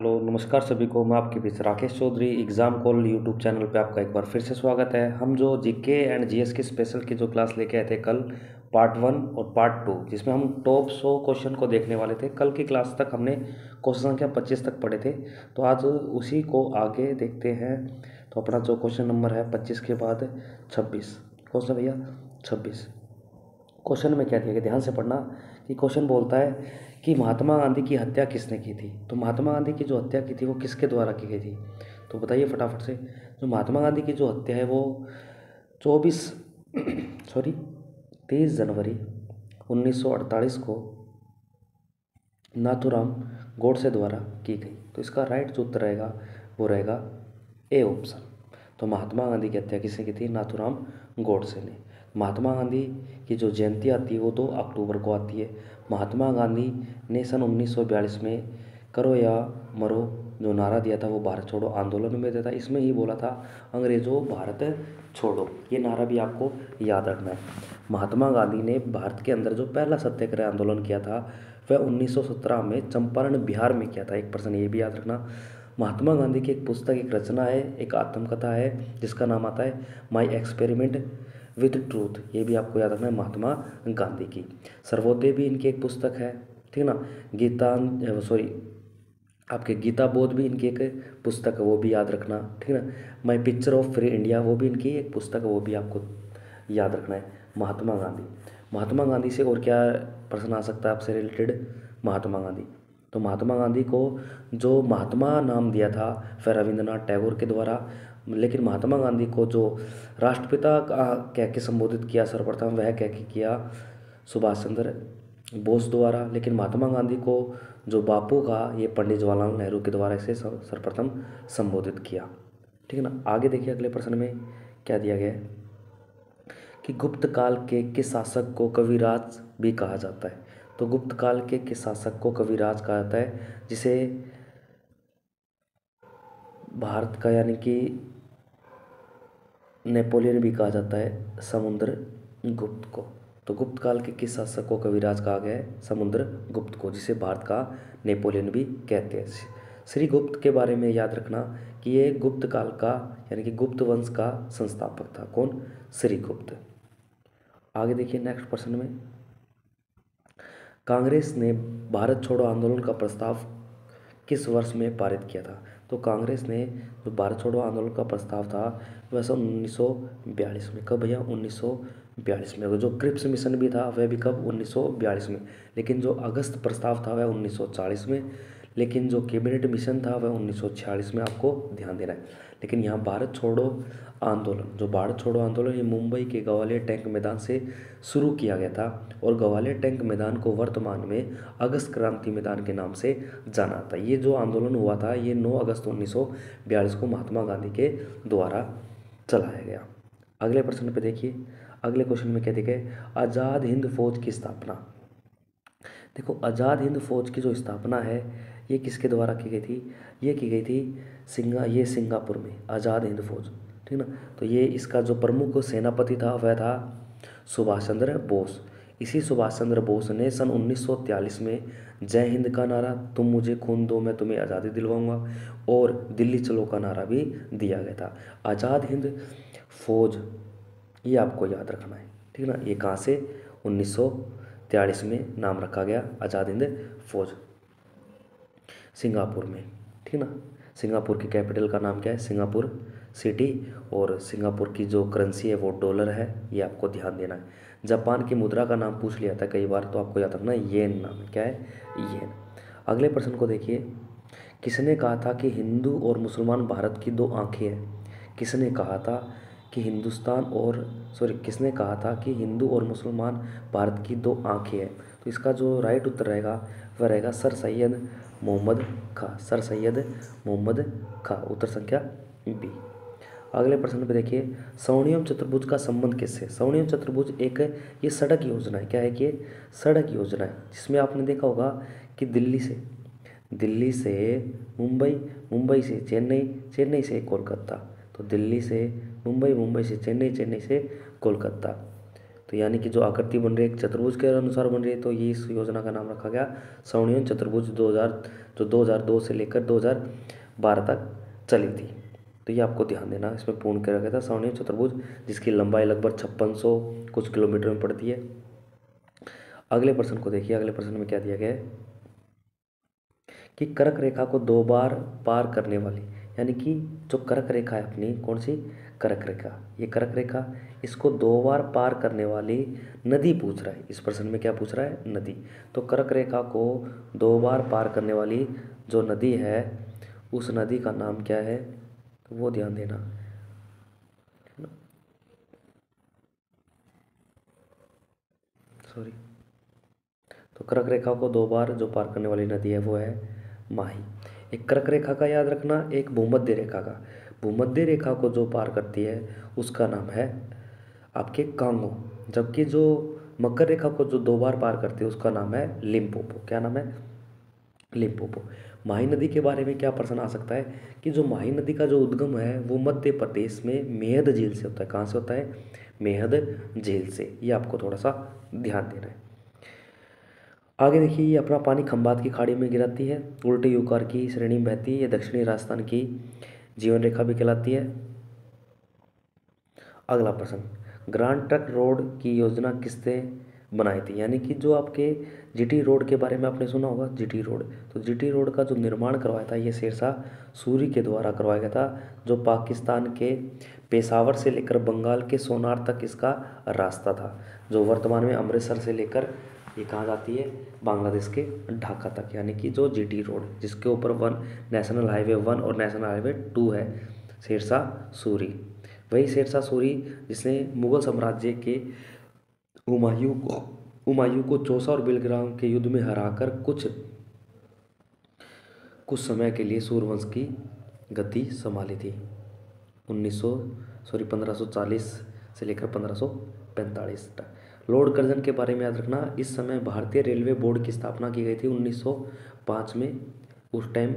Hello नमस्कार सभी को। मैं आपके बीच Rakesh Chaudhary exam call YouTube channel पे आपका एक बार फिर से स्वागत है। हम जो जीके एंड जीएस की स्पेशल की जो क्लास लेके आए थे कल, पार्ट 1 और पार्ट 2, जिसमें हम टॉप 100 क्वेश्चन को देखने वाले थे। कल की क्लास तक हमने क्वेश्चन संख्या 25 तक पढ़े थे, तो आज उसी को आगे देखते हैं। तो अपना जो क्वेश्चन नंबर है 25 के बाद 26, कौन सा भैया? 26। क्वेश्चन में क्या दिया गया, ध्यान से पढ़ना। कि क्वेश्चन बोलता है कि महात्मा गांधी की हत्या किसने की थी। तो महात्मा गांधी की जो हत्या की थी वो किसके द्वारा की गई थी, तो बताइए फटाफट से। जो महात्मा गांधी की जो हत्या है वो 24 सॉरी 23 जनवरी 1948 को नाथूराम गोडसे द्वारा की गई। तो इसका राइट जो उत्तर रहेगा वो रहेगा ए ऑप्शन। तो महात्मा गांधी की हत्या किसने की थी? नाथूराम गोडसे ने। महात्मा गांधी की जो जयंती आती है वो 2 अक्टूबर को आती है। महात्मा गांधी ने सन 1942 में करो या मरो जो नारा दिया था वो भारत छोड़ो आंदोलन में दिया था। इसमें ही बोला था अंग्रेजों भारत छोड़ो, ये नारा भी आपको याद रखना है। महात्मा गांधी ने भारत के अंदर जो पहला सत्याग्रह आंदोलन किया था वह 1917 में चंपारण बिहार में किया था। एक पर्सन ये भी याद रखना। महात्मा गांधी की एक पुस्तक, एक रचना है, एक आत्मकथा है जिसका नाम आता है माई एक्सपेरिमेंट विथ ट्रूथ। ये भी आपको याद रखना है महात्मा गांधी की। सर्वोदय भी इनकी एक पुस्तक है, ठीक ना। आपके गीता बोध भी इनकी एक पुस्तक है, वो भी याद रखना, ठीक ना। My picture of free India वो भी इनकी एक पुस्तक है, वो भी आपको याद रखना है। महात्मा गांधी, महात्मा गांधी से और क्या प्रश्न आ सकता है आपसे रिलेटेड? महात्मा गांधी, तो महात्मा गांधी को जो महात्मा नाम दिया था वह रविंद्रनाथ टैगोर के द्वारा। लेकिन महात्मा गांधी को जो राष्ट्रपिता कह के संबोधित किया सर्वप्रथम, वह कह के किया सुभाष चंद्र बोस द्वारा। लेकिन महात्मा गांधी को जो बापू का, ये पंडित जवाहरलाल नेहरू के द्वारा इसे सर्वप्रथम संबोधित किया, ठीक है ना। आगे देखिए अगले प्रश्न में क्या दिया गया है कि गुप्त काल के किस शासक को कविराज भी कहा जाता है। तो गुप्त काल के किस शासक को कविराज कहा जाता है, जिसे भारत का यानी कि नेपोलियन भी कहा जाता है, समुद्र गुप्त को। तो गुप्त काल के किस शासक को कविराज कहा गया है? समुद्र गुप्त को, जिसे भारत का नेपोलियन भी कहते हैं। श्री गुप्त के बारे में याद रखना कि ये गुप्त काल का यानी कि गुप्त वंश का संस्थापक था। कौन? श्री गुप्त। आगे देखिए नेक्स्ट प्रश्न में, कांग्रेस ने भारत छोड़ो आंदोलन का प्रस्ताव किस वर्ष में पारित किया था। तो कांग्रेस ने जो भारत छोड़ो आंदोलन का प्रस्ताव था वह सन 1942 में। कब भैया? 1942 में। जो क्रिप्स मिशन भी था वह भी कब? 1942 में। लेकिन जो अगस्त प्रस्ताव था वह 1940 में। लेकिन जो कैबिनेट मिशन था वह 1946 में, आपको ध्यान देना है। लेकिन यहाँ भारत छोड़ो आंदोलन, जो भारत छोड़ो आंदोलन ये मुंबई के ग्वालियर टैंक मैदान से शुरू किया गया था। और ग्वालियर टैंक मैदान को वर्तमान में अगस्त क्रांति मैदान के नाम से जाना था। ये जो आंदोलन हुआ था ये 9 अगस्त 1942 को महात्मा गांधी के द्वारा चलाया गया। अगले प्रश्न पे देखिए, अगले क्वेश्चन में क्या दिखे, आज़ाद हिंद फौज की स्थापना। देखो आज़ाद हिंद फौज की जो स्थापना है ये किसके द्वारा की गई थी? ये की गई थी सिंगापुर में, आज़ाद हिंद फौज, ठीक ना। तो ये इसका जो प्रमुख सेनापति था वह था सुभाष चंद्र बोस। इसी सुभाष चंद्र बोस ने सन 1943 में जय हिंद का नारा, तुम मुझे खून दो मैं तुम्हें आज़ादी दिलवाऊंगा, और दिल्ली चलो का नारा भी दिया गया था। आज़ाद हिंद फौज ये आपको याद रखना है, ठीक ना। ये कहाँ से? 1943 में नाम रखा गया आज़ाद हिंद फौज, सिंगापुर में, ठीक ना। सिंगापुर की कैपिटल का नाम क्या है? Singapore city. और सिंगापुर की जो करेंसी है वो डॉलर है, ये आपको ध्यान देना है। जापान की मुद्रा का नाम पूछ लिया था कई बार, तो आपको याद रखना है येन नाम है। क्या है? येन। अगले प्रश्न को देखिए, किसने कहा था कि हिंदू और मुसलमान भारत की दो आंखें हैं? किसने कहा था कि किसने कहा था कि हिंदू और मुसलमान भारत की दो आंखें हैं? तो इसका जो राइट उत्तर रहेगा वह रहेगा सर सैयद मोहम्मद खां। सर सैयद मोहम्मद खां, उत्तर संख्या बी। अगले प्रश्न पे देखिए, स्वर्णिम चतुर्भुज का संबंध किससे? स्वर्णिम चतुर्भुज एक ये सड़क योजना है। क्या है कि ये सड़क योजना है, जिसमें आपने देखा होगा कि दिल्ली से मुंबई, मुंबई से चेन्नई, चेन्नई से कोलकाता। तो दिल्ली से मुंबई, मुंबई से चेन्नई, चेन्नई से कोलकाता। तो यानी कि जो आकृति बन रही है एक चतुर्भुज के अनुसार बन रही है, तो ये इस योजना का नाम रखा गया स्वर्णिम चतुर्भुज 2000, जो 2002 से लेकर 2012 तक चली थी। तो ये आपको ध्यान देना, इसमें पूर्ण किया गया था स्वर्णिम चतुर्भुज, जिसकी लंबाई लगभग 5600 कुछ किलोमीटर में पड़ती है। अगले प्रश्न को देखिए, अगले प्रश्न में क्या दिया गया है कि कर्क रेखा को 2 बार पार करने वाली, यानी कि जो कर्क रेखा है अपनी, कौन सी कर्क रेखा, ये कर्क रेखा, इसको 2 बार पार करने वाली नदी पूछ रहा है। इस प्रश्न में क्या पूछ रहा है, नदी। तो कर्क रेखा को 2 बार पार करने वाली जो नदी है, उस नदी का नाम क्या है, तो वो ध्यान देना। सॉरी, तो कर्क रेखा को 2 बार जो पार करने वाली नदी है वो है माही। एक कर्क रेखा का याद रखना, एक भूमध्य रेखा का। भूमध्य रेखा को जो पार करती है उसका नाम है आपके कांगो, जबकि जो मकर रेखा को जो 2 बार पार करती है उसका नाम है लिम्पोपो। क्या नाम है, लिम्पोपो। माही नदी के बारे में क्या प्रश्न आ सकता है कि जो माही नदी का जो उद्गम है वो मध्य प्रदेश में मेहद झील से होता है। कहाँ से होता है, मेहद झील से। ये आपको थोड़ा सा ध्यान देना है। आगे देखिए, ये अपना पानी खंबात की खाड़ी में गिराती है, उल्टे युकार की श्रेणी में बहती है, ये दक्षिणी राजस्थान की जीवन रेखा भी कहलाती है। अगला प्रश्न, ग्रांड ट्रंक रोड की योजना किसने बनाई थी, यानी कि जो आपके जीटी रोड के बारे में आपने सुना होगा, जीटी रोड। तो जीटी रोड का जो निर्माण करवाया था ये शेरशाह सूरी के द्वारा करवाया गया था, जो पाकिस्तान के पेशावर से लेकर बंगाल के सोनार तक इसका रास्ता था, जो वर्तमान में अमृतसर से लेकर ये कहाँ जाती है, बांग्लादेश के ढाका तक। यानी कि जो जीटी रोड, जिसके ऊपर नेशनल हाईवे 1 और नेशनल हाईवे 2 है, शेरशाह सूरी। वही शेरशाह सूरी जिसने मुगल साम्राज्य के हुमायूं को चौसा और बेलग्राम के युद्ध में हराकर कुछ समय के लिए सूर्यवंश की गद्दी संभाली थी। 1540 से लेकर 1545 तक। लॉर्ड कर्जन के बारे में याद रखना, इस समय भारतीय रेलवे बोर्ड की स्थापना की गई थी 1905 में। उस टाइम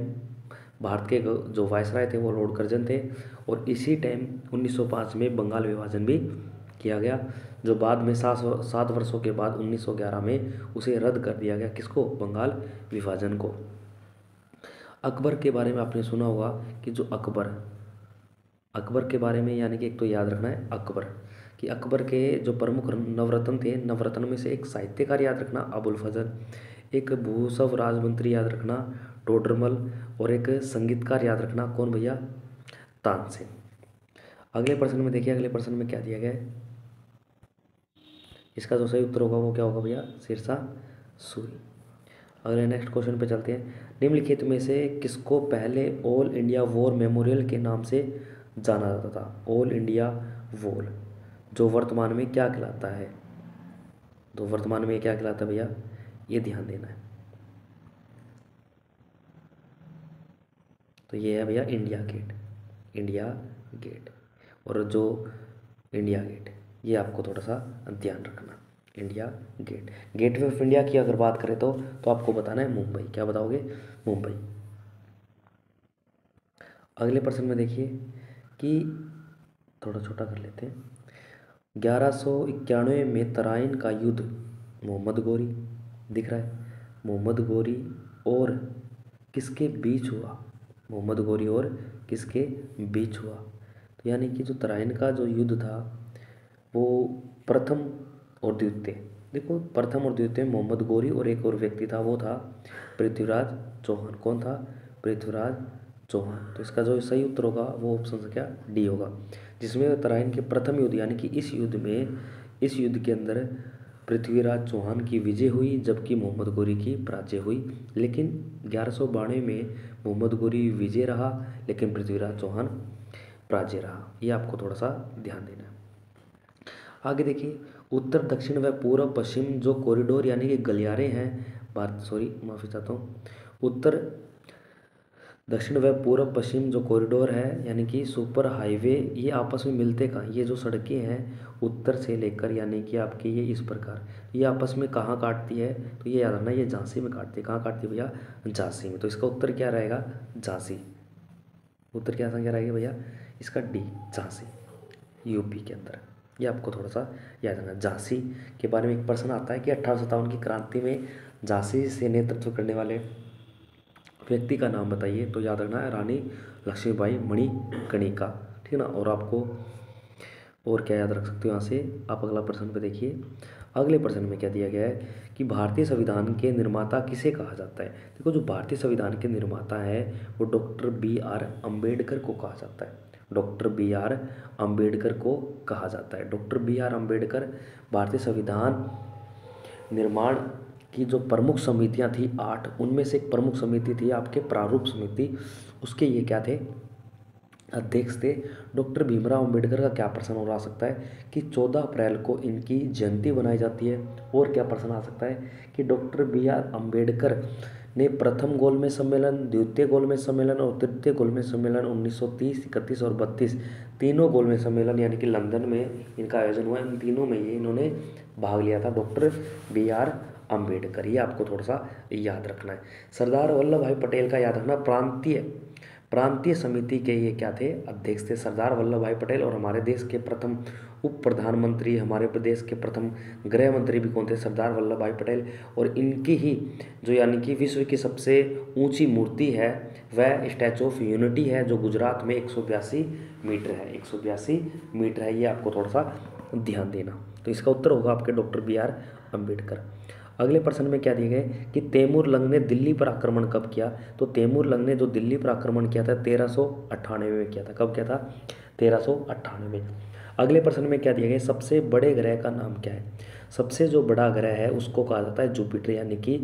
भारत के जो वायसराय थे वो लॉर्ड कर्जन थे, और इसी टाइम 1905 में बंगाल विभाजन भी किया गया, जो बाद में 7 वर्षों के बाद 1911 में उसे रद्द कर दिया गया। किसको, बंगाल विभाजन को। अकबर के बारे में आपने सुना होगा कि जो अकबर के बारे में, यानी कि एक तो याद रखना है अकबर, कि अकबर के जो प्रमुख नवरत्न थे, नवरत्न में से एक साहित्यकार याद रखना अबुल फजल, एक भूसव राजमंत्री याद रखना टोडरमल, और एक संगीतकार याद रखना कौन भैया, तानसेन। अगले प्रश्न में देखिए, अगले प्रश्न में क्या दिया गया है, इसका जो सही उत्तर होगा वो क्या होगा भैया, शेरशाह सूरी। अगले नेक्स्ट क्वेश्चन पे चलते हैं। निम्नलिखित में से किसको पहले ऑल इंडिया वॉर मेमोरियल के नाम से जाना जाता था, ऑल इंडिया वॉर, जो वर्तमान में क्या कहलाता है, तो वर्तमान में क्या कहलाता है भैया, ये ध्यान देना है। तो ये है भैया इंडिया गेट, इंडिया गेट। और जो इंडिया गेट, ये आपको थोड़ा सा ध्यान रखना, India Gate. Gateway of India की अगर बात करें तो आपको बताना है मुंबई। क्या बताओगे, मुंबई। अगले प्रश्न में देखिए कि थोड़ा छोटा कर लेते हैं। 1191 में तराइन का युद्ध मोहम्मद गोरी, दिख रहा है, मोहम्मद गोरी और किसके बीच हुआ, मोहम्मद गोरी और किसके बीच हुआ। तो यानी कि जो तराइन का जो युद्ध था वो प्रथम और द्वितीय, देखो प्रथम और द्वितीय मोहम्मद गोरी और एक और व्यक्ति था, वो था पृथ्वीराज चौहान। कौन था, पृथ्वीराज चौहान। तो इसका जो सही उत्तर होगा वो ऑप्शन संख्या डी होगा, जिसमें तराइन के प्रथम युद्ध, यानी कि इस युद्ध के अंदर पृथ्वीराज चौहान की विजय हुई, जबकि मोहम्मद गोरी की पराजय हुई। लेकिन 1192 में मोहम्मद गोरी विजय रहा, लेकिन पृथ्वीराज चौहान पराजय रहा। ये आपको थोड़ा सा ध्यान देना है। आगे देखिए, उत्तर दक्षिण व पूर्व पश्चिम जो कॉरिडोर यानी कि गलियारे हैं माफ़ी चाहता हूँ, उत्तर दक्षिण व पूर्व पश्चिम जो कॉरिडोर है, यानी कि सुपर हाईवे, ये आपस में मिलते कहाँ, ये जो सड़कें हैं उत्तर से लेकर, यानी कि आपकी ये इस प्रकार, ये आपस में कहाँ काटती है, तो ये याद रखना, ये झांसी में काटती है। कहाँ काटती है भैया, झांसी में। तो इसका उत्तर क्या रहेगा, झांसी। उत्तर क्या संख्या रहेगी भैया, इसका डी, झांसी, यूपी के अंदर। ये आपको थोड़ा सा याद रखना। झांसी के बारे में एक प्रश्न आता है कि 1857 की क्रांति में झांसी से नेतृत्व करने वाले व्यक्ति का नाम बताइए। तो याद रखना है रानी लक्ष्मीबाई मणिकर्णिका, ठीक है ना। और आपको और क्या याद रख सकते हो यहाँ से, आप अगला प्रश्न पे देखिए। अगले प्रश्न में क्या दिया गया है कि भारतीय संविधान के निर्माता किसे कहा जाता है। देखो जो भारतीय संविधान के निर्माता हैं वो डॉक्टर बी आर अम्बेडकर को कहा जाता है। डॉक्टर बी आर अम्बेडकर को कहा जाता है। डॉक्टर बी आर अम्बेडकर भारतीय संविधान निर्माण की जो प्रमुख समितियां थी 8, उनमें से एक प्रमुख समिति थी आपके प्रारूप समिति, उसके ये क्या थे, अध्यक्ष थे। डॉक्टर भीमराव अंबेडकर का क्या प्रश्न हो आ सकता है कि 14 अप्रैल को इनकी जयंती बनाई जाती है। और क्या प्रश्न आ सकता है कि डॉक्टर बी आर अम्बेडकर ने प्रथम गोलमेज सम्मेलन, द्वितीय गोलमेज सम्मेलन और तृतीय गोलमेज सम्मेलन 1930, 31 और 32 तीनों गोलमेज सम्मेलन यानी कि लंदन में इनका आयोजन हुआ, इन तीनों में ये इन्होंने भाग लिया था, डॉक्टर बी आर अम्बेडकर। ये आपको थोड़ा सा याद रखना है। सरदार वल्लभ भाई पटेल का याद रखना, प्रांतीय समिति के ये क्या थे, अध्यक्ष थे सरदार वल्लभ भाई पटेल। और हमारे देश के प्रथम उप प्रधानमंत्री, हमारे प्रदेश के प्रथम गृह मंत्री भी कौन थे, सरदार वल्लभ भाई पटेल। और इनकी ही जो यानी कि विश्व की सबसे ऊंची मूर्ति है वह स्टैचू ऑफ यूनिटी है, जो गुजरात में 182 मीटर है, 182 मीटर है। ये आपको थोड़ा सा ध्यान देना। तो इसका उत्तर होगा आपके डॉक्टर बी आर अम्बेडकर। अगले प्रश्न में क्या दिए गए कि तैमूर लंग ने दिल्ली पर आक्रमण कब किया। तो तैमूर लंग ने जो दिल्ली पर आक्रमण किया था 1398 में किया था। कब किया था, 1398 में। अगले प्रश्न में क्या दिया गया, सबसे बड़े ग्रह का नाम क्या है। सबसे जो बड़ा ग्रह है उसको कहा जाता है जुपिटर यानी कि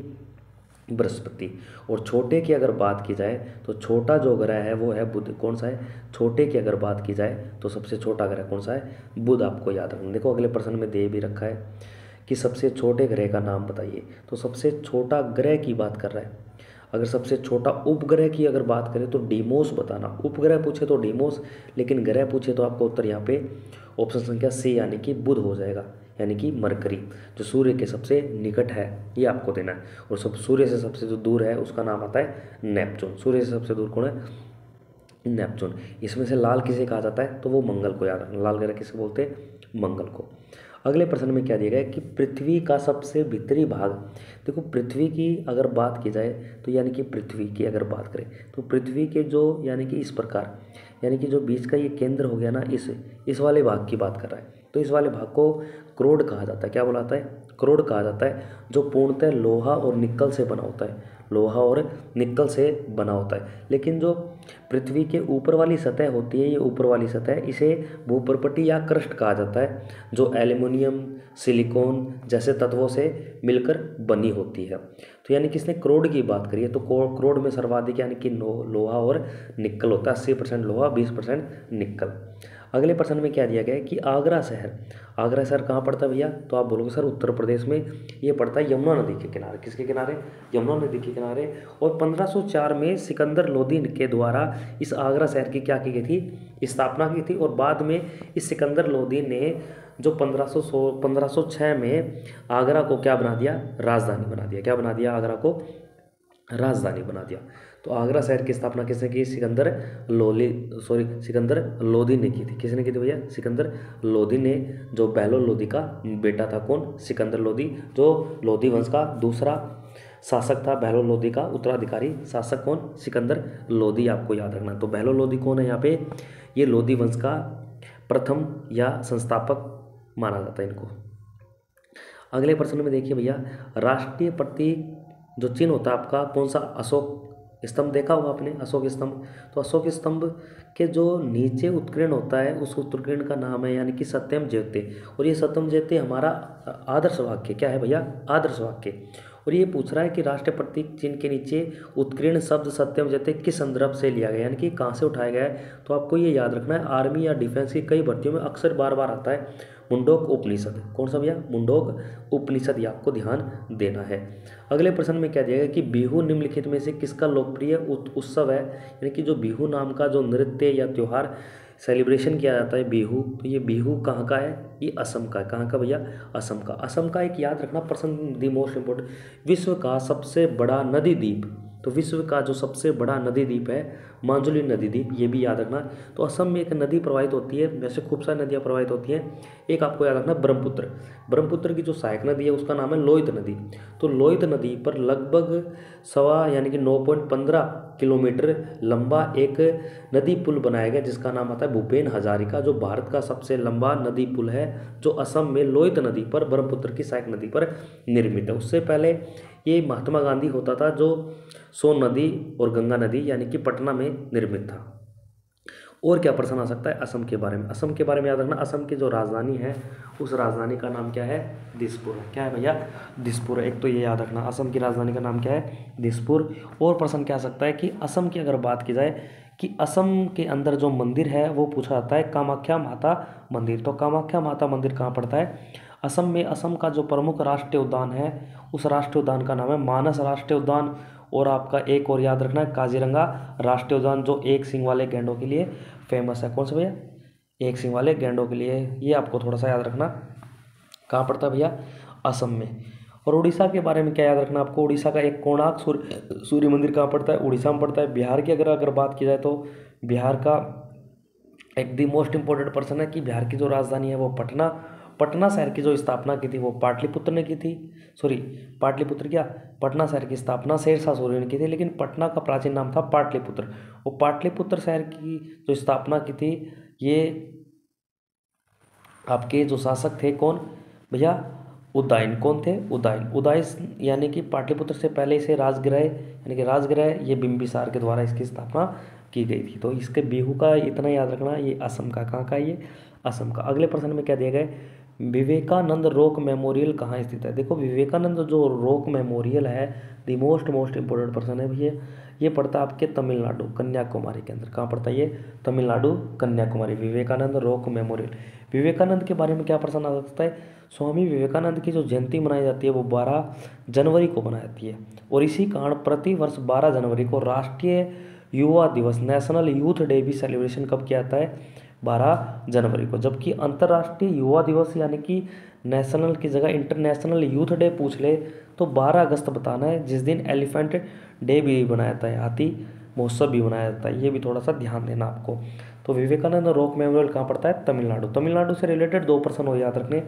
बृहस्पति। और छोटे की अगर बात की जाए तो छोटा जो ग्रह है वो है बुध। कौन सा है, छोटे की अगर बात की जाए तो सबसे छोटा ग्रह कौन सा है, बुध। आपको याद रखना। देखो अगले प्रश्न में दे भी रखा है कि सबसे छोटे ग्रह का नाम बताइए। तो सबसे छोटा ग्रह की बात कर रहा है। अगर सबसे छोटा उपग्रह की अगर बात करें तो डीमोस बताना। उपग्रह पूछे तो डीमोस, लेकिन ग्रह पूछे तो आपको उत्तर यहाँ पे ऑप्शन संख्या सी यानी कि बुध हो जाएगा, यानी कि मरकरी जो सूर्य के सबसे निकट है, ये आपको देना है। और सब सूर्य से सबसे जो दूर है उसका नाम आता है नेपच्यून। सूर्य से सबसे दूर कौन है, नेपच्यून। इसमें से लाल किसे कहा जाता है, तो वो मंगल को याद रखना। लाल ग्रह किसे बोलते हैं, मंगल को। अगले प्रश्न में क्या दिया गया है कि पृथ्वी का सबसे भीतरी भाग। देखो पृथ्वी की अगर बात की जाए तो यानी कि पृथ्वी की अगर बात करें तो पृथ्वी के जो यानी कि इस प्रकार, यानी कि जो बीच का ये केंद्र हो गया ना, इस वाले भाग की बात कर रहा है। तो इस वाले भाग को क्रोड कहा जाता है। क्या बोलाता है, क्रोड कहा जाता है, जो पूर्णतः लोहा और निकल से बना होता है, लोहा और निकल से बना होता है। लेकिन जो पृथ्वी के ऊपर वाली सतह होती है, ये ऊपर वाली सतह, इसे भूपर्पटी या क्रस्ट कहा जाता है, जो एल्युमिनियम, सिलिकॉन जैसे तत्वों से मिलकर बनी होती है। तो यानी कि इसने क्रोड की बात करी है, तो क्रोड में सर्वाधिक यानी कि लोहा और निकल होता है, 80% लोहा 20% निकल। अगले प्रश्न में क्या दिया गया है कि आगरा शहर कहाँ पड़ता है भैया। तो आप बोलोगे सर उत्तर प्रदेश में, ये पड़ता है यमुना नदी के किनारे। किसके किनारे, यमुना नदी के किनारे। और 1504 में सिकंदर लोदी के द्वारा इस आगरा शहर की क्या की गई थी, स्थापना की थी। और बाद में इस सिकंदर लोदी ने जो 1506 में आगरा को क्या बना दिया, राजधानी बना दिया। क्या बना दिया, आगरा को राजधानी बना दिया। तो आगरा शहर की स्थापना किसने की, सिकंदर लोदी ने की थी। किसने की थी भैया, सिकंदर लोदी ने, जो बहलोल लोदी का बेटा था। कौन, सिकंदर लोदी, जो लोदी वंश का दूसरा शासक था। बहलोल लोदी का उत्तराधिकारी शासक कौन, सिकंदर लोदी। आपको याद रखना। तो बहलोल लोदी कौन है यहाँ पे, ये लोदी वंश का प्रथम या संस्थापक माना जाता है इनको। अगले प्रश्न में देखिए भैया, राष्ट्रीय प्रतीक जो चिन्ह होता है आपका कौन सा, अशोक स्तंभ देखा होगा आपने, अशोक स्तंभ। तो अशोक स्तंभ के जो नीचे उत्कीर्ण होता है उस उत्कीर्ण का नाम है यानी कि सत्यम जयते। और ये सत्यम जयते हमारा आदर्श वाक्य क्या है भैया, आदर्श वाक्य। और ये पूछ रहा है कि राष्ट्रीय प्रतीक चिन्ह के नीचे उत्कीर्ण शब्द सत्यम जयते किस संदर्भ से लिया गया, यानी कि कहाँ से उठाया गया है। तो आपको ये याद रखना है, आर्मी या डिफेंस की कई भर्तियों में अक्सर बार बार आता है मुंडोक उपनिषद। कौन सा भैया, मुंडोक उपनिषद, ये आपको ध्यान देना है। अगले प्रश्न में क्या दिया गया कि बिहू निम्नलिखित में से किसका लोकप्रिय उत्सव है, यानी कि जो बिहू नाम का जो नृत्य या त्यौहार सेलिब्रेशन किया जाता है बिहू, तो ये बिहू कहाँ का है, ये असम का है। कहाँ का भैया, असम का। असम का एक याद रखना प्रश्न, दी मोस्ट इम्पोर्टेंट, विश्व का सबसे बड़ा नदी द्वीप, तो विश्व का जो सबसे बड़ा नदी द्वीप है माजुली नदी द्वीप, ये भी याद रखना। तो असम में एक नदी प्रवाहित होती है, वैसे खूब सारी नदियाँ प्रवाहित होती हैं, एक आपको याद रखना ब्रह्मपुत्र। ब्रह्मपुत्र की जो सहायक नदी है उसका नाम है लोहित नदी। तो लोहित नदी पर लगभग सवा यानी कि 9.15 किलोमीटर लंबा एक नदी पुल बनाया गया जिसका नाम आता है भूपेन हजारिका, जो भारत का सबसे लंबा नदी पुल है, जो असम में लोहित नदी पर ब्रह्मपुत्र की सहायक नदी पर निर्मित है। उससे पहले ये महात्मा गांधी होता था जो सोन नदी और गंगा नदी यानी कि पटना में निर्मित था। और क्या प्रश्न आ सकता है असम के बारे में? असम के बारे में याद रखना, असम की जो राजधानी है उस राजधानी का नाम क्या है? दिसपुर। क्या है भैया? दिसपुर। एक तो ये याद रखना, असम की राजधानी का नाम क्या है? दिसपुर। और प्रश्न क्या आ सकता है कि असम की अगर बात की जाए कि असम के अंदर जो मंदिर है वो पूछा जाता है कामाख्या माता मंदिर। तो कामाख्या माता मंदिर कहाँ पड़ता है? असम में। असम का जो प्रमुख राष्ट्रीय उद्यान है उस राष्ट्रीय उद्यान का नाम है मानस राष्ट्रीय उद्यान। और आपका एक और याद रखना है काजीरंगा राष्ट्रीय उद्यान, जो एक सींग वाले गैंडों के लिए फेमस है। कौन सा भैया? एक सींग वाले गैंडों के लिए। ये आपको थोड़ा सा याद रखना। कहाँ पड़ता है भैया? असम में। और उड़ीसा के बारे में क्या याद रखना आपको? उड़ीसा का एक कोणार्क सूर्य मंदिर कहाँ पड़ता है? उड़ीसा में पड़ता है। बिहार की अगर बात की जाए तो बिहार का एक दी मोस्ट इंपॉर्टेंट पर्सन है कि बिहार की जो राजधानी है वो पटना। पटना शहर की जो स्थापना की थी वो पाटलिपुत्र ने की थी। सॉरी, पाटलिपुत्र क्या, पटना शहर की स्थापना शेरशाह सूर्य ने की थी, लेकिन पटना का प्राचीन नाम था पाटलिपुत्र। वो पाटलिपुत्र शहर की जो स्थापना की थी ये आपके जो शासक थे कौन भैया? उदयन। कौन थे? उदयन। उदय यानी कि पाटलिपुत्र से पहले इसे राजगृह यानी कि राजगृह ये बिंबिसार के द्वारा इसकी स्थापना की गई थी। तो इसके बिहू का इतना याद रखना। ये असम का, कहाँ का? ये असम का। अगले प्रश्न में क्या दिया गया है? विवेकानंद रॉक मेमोरियल कहाँ स्थित है? देखो विवेकानंद जो रॉक मेमोरियल है द मोस्ट इंपॉर्टेंट पर्सन है भैया, ये पड़ता है आपके तमिलनाडु कन्याकुमारी के अंदर। कहाँ पड़ता है ये? तमिलनाडु कन्याकुमारी। Vivekananda rock memorial. विवेकानंद के बारे में क्या प्रश्न आ सकता है? स्वामी विवेकानंद की जो जयंती मनाई जाती है वो 12 जनवरी को मनाई जाती है। और इसी कारण प्रति वर्ष 12 जनवरी को राष्ट्रीय युवा दिवस नेशनल यूथ डे भी सेलिब्रेशन कब किया जाता है? 12 जनवरी को। जबकि अंतर्राष्ट्रीय युवा दिवस यानी कि नेशनल की जगह इंटरनेशनल यूथ डे पूछ ले तो 12 अगस्त बताना है, जिस दिन एलिफेंट डे भी बनाया जाता है, हाथी महोत्सव भी मनाया जाता है। ये भी थोड़ा सा ध्यान देना आपको। तो विवेकानंद रॉक मेमोरियल कहाँ पड़ता है? तमिलनाडु। तमिलनाडु से रिलेटेड 2 प्रश्न हो याद रखने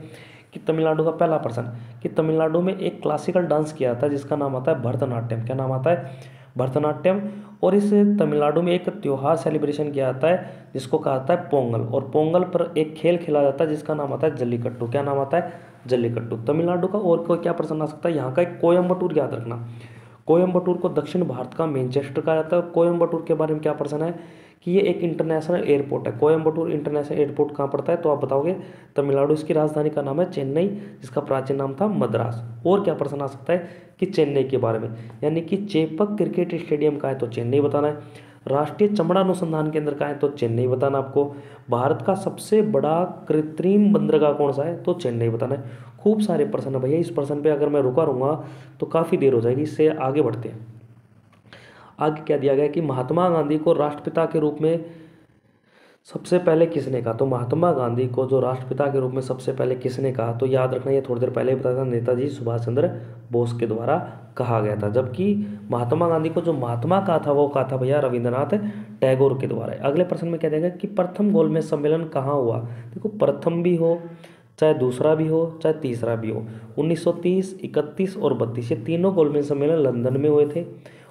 कि तमिलनाडु का पहला प्रश्न कि तमिलनाडु में एक क्लासिकल डांस किया जाता है जिसका नाम आता है भरतनाट्यम। क्या नाम आता है? भरतनाट्यम। और इस तमिलनाडु में एक त्यौहार सेलिब्रेशन किया जाता है जिसको कहा जाता है पोंगल। और पोंगल पर एक खेल खेला जाता है जिसका नाम आता है जल्लीकट्टू। क्या नाम आता है? जल्लीकट्टू। तमिलनाडु का और कोई क्या प्रश्न आ सकता है? यहाँ का एक कोयम्बटूर याद रखना। कोयम्बटूर को दक्षिण भारत का मैनचेस्टर कहा जाता है। कोयम्बटूर के बारे में क्या प्रश्न है कि ये एक इंटरनेशनल एयरपोर्ट है। कोयम्बटूर इंटरनेशनल एयरपोर्ट कहाँ पड़ता है? तो आप बताओगे तमिलनाडु। इसकी राजधानी का नाम है चेन्नई, जिसका प्राचीन नाम था मद्रास। और क्या प्रश्न आ सकता है कि चेन्नई के बारे में, यानी कि चेपक क्रिकेट स्टेडियम का है तो चेन्नई बताना है। राष्ट्रीय चमड़ा अनुसंधान केंद्र का है तो चेन्नई बताना आपको। भारत का सबसे बड़ा कृत्रिम बंदरगाह कौन सा है? तो चेन्नई बताना है। खूब सारे प्रश्न है भैया। इस प्रश्न पे अगर मैं रुका रहूँगा तो काफ़ी देर हो जाएगी, इससे आगे बढ़ते हैं। आगे क्या दिया गया कि महात्मा गांधी को राष्ट्रपिता के रूप में सबसे पहले किसने कहा? तो महात्मा गांधी को जो राष्ट्रपिता के रूप में सबसे पहले किसने कहा? तो याद रखना, ये थोड़ी देर पहले ही बताया था, नेताजी सुभाष चंद्र बोस के द्वारा कहा गया था। जबकि महात्मा गांधी को जो महात्मा कहा था वो कहा था भैया रविंद्रनाथ टैगोर के द्वारा। अगले प्रश्न में क्या देगा कि प्रथम गोलमेज सम्मेलन कहाँ हुआ? देखो प्रथम भी हो, चाहे दूसरा भी हो, चाहे तीसरा भी हो, 1930, 31 और 32 ये तीनों गोलमेज सम्मेलन लंदन में हुए थे।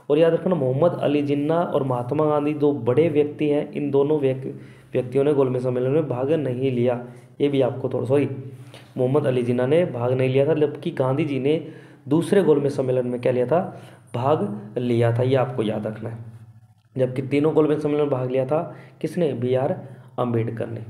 और याद रखना मोहम्मद अली जिन्ना और महात्मा गांधी दो बड़े व्यक्ति हैं, इन दोनों व्यक्तियों ने गोलमेज सम्मेलन में भाग नहीं लिया। ये भी आपको थोड़ा सॉरी, मोहम्मद अली जिन्ना ने भाग नहीं लिया था, जबकि गांधी जी ने दूसरे गोलमेज सम्मेलन में क्या लिया था? भाग लिया था। ये आपको याद रखना है। जबकि तीनों गोलमेज सम्मेलन में भाग लिया था किसने? BR अम्बेडकर ने।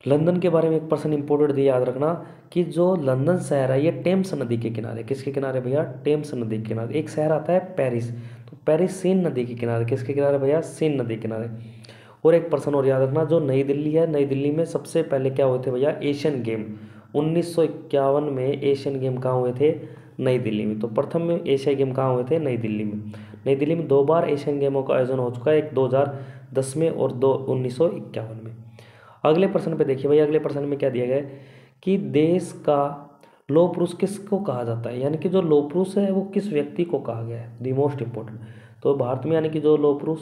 लंदन के बारे में एक पर्सन इंपॉर्टेंट दिया याद रखना कि जो लंदन शहर है ये टेम्स नदी के किनारे। किसके किनारे भैया? टेम्स नदी के किनारे। एक शहर आता है पेरिस, तो पेरिस सीन नदी के किनारे। किसके किनारे भैया? सीन नदी के किनारे। और एक पर्सन और याद रखना, जो नई दिल्ली है, नई दिल्ली में सबसे पहले क्या हुए थे भैया? Asian game. 1951 में एशियन गेम कहाँ हुए थे? नई दिल्ली में। तो प्रथम में एशिया गेम कहाँ हुए थे? नई दिल्ली में। नई दिल्ली में 2 बार एशियन गेमों का आयोजन हो चुका है, एक 2010 में और 1951 में। अगले प्रश्न पे देखिए भैया, अगले प्रश्न में क्या दिया गया है कि देश का लोह पुरुष किसको कहा जाता है, यानी कि जो लोह पुरुष है वो किस व्यक्ति को कहा गया है, द मोस्ट इंपॉर्टेंट। तो भारत में यानी कि जो लोह पुरुष